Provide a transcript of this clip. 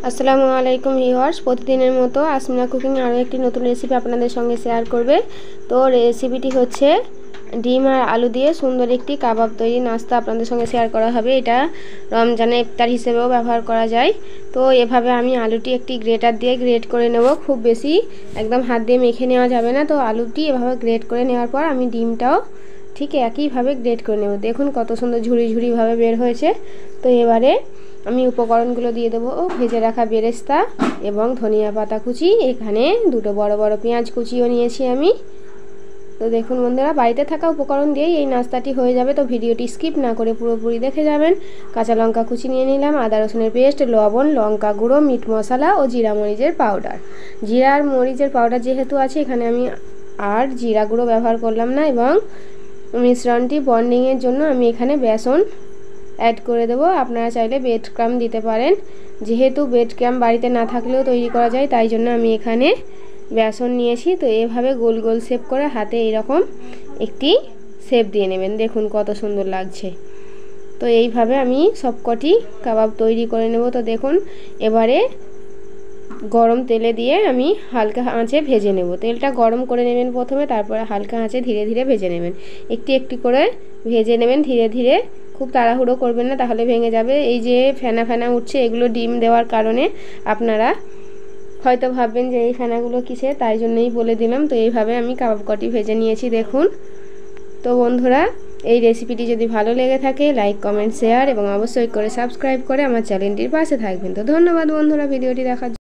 আসসালামু আলাইকুম ভিউয়ার্স, প্রতিদিনের মতো আসমিনা কুকিং আরও একটি নতুন রেসিপি আপনাদের সঙ্গে শেয়ার করবে। তো রেসিপিটি হচ্ছে ডিম আর আলু দিয়ে সুন্দর একটি কাবাব তৈরি নাস্তা আপনাদের সঙ্গে শেয়ার করা হবে। এটা রমজানে ইফতার হিসেবেও ব্যবহার করা যায়। তো এভাবে আমি আলুটি একটি গ্রেটার দিয়ে গ্রেট করে নেব। খুব বেশি একদম হাত দিয়ে মেখে নেওয়া যাবে না। তো আলুটি এভাবে গ্রেট করে নেওয়ার পর আমি ডিমটাও ঠিক একইভাবে গ্রেট করে নেব। দেখুন কত সুন্দর ঝুড়ি ঝুড়িভাবে বের হয়েছে। তো এবারে আমি উপকরণগুলো দিয়ে দেবো। ভেজে রাখা বেরেস্তা এবং ধনিয়া পাতা কুচি, এখানে দুটো বড় বড় পেঁয়াজ কুচিও নিয়েছি আমি। তো দেখুন বন্ধুরা, বাড়িতে থাকা উপকরণ দিয়েই এই নাস্তাটি হয়ে যাবে। তো ভিডিওটি স্কিপ না করে পুরোপুরি দেখে যাবেন। কাঁচা লঙ্কা কুচি নিয়ে নিলাম, আদা রসুনের পেস্ট, লবণ, লঙ্কা গুঁড়ো, মিট মশলা ও জিরা মরিচের পাউডার। জিরা আর মরিচের পাউডার যেহেতু আছে, এখানে আমি আর জিরা গুঁড়ো ব্যবহার করলাম না। এবং মিশ্রণটি বন্ডিংয়ের জন্য আমি এখানে বেসন অ্যাড করে দেবো। আপনারা চাইলে ব্রেড ক্রাম্ব দিতে পারেন। যেহেতু ব্রেড ক্রাম্ব বাড়িতে না থাকলেও তৈরি করা যায়, তাই জন্য আমি এখানে বেসন নিয়েছি। তো এভাবে গোল গোল শেপ করে হাতে এরকম একটি শেপ দিয়ে নেবেন। দেখুন কত সুন্দর লাগছে। তো এইভাবে আমি সবকটি কাবাব তৈরি করে নেব। তো দেখুন এবারে গরম তেলে দিয়ে আমি হালকা আঁচে ভেজে নেব। তেলটা গরম করে নেবেন প্রথমে, তারপরে হালকা আঁচে ধীরে ধীরে ভেজে নেবেন। একটি একটি করে ভেজে নেবেন ধীরে ধীরে, খুব তাড়াহুড়ো করবেন না, তাহলে ভেঙে যাবে। এই যে ফেনা ফেনা উঠছে, এগুলো ডিম দেওয়ার কারণে। আপনারা হয়তো ভাববেন যে এই ফেনাগুলো কিসে, তাই জন্যই বলে দিলাম। তো এইভাবে আমি কাবাব কটি ভেজে নিয়েছি দেখুন। তো বন্ধুরা, এই রেসিপিটি যদি ভালো লেগে থাকে লাইক, কমেন্ট, শেয়ার এবং অবশ্যই করে সাবস্ক্রাইব করে আমার চ্যানেলটির পাশে থাকবেন। তো ধন্যবাদ বন্ধুরা ভিডিওটি দেখার জন্য।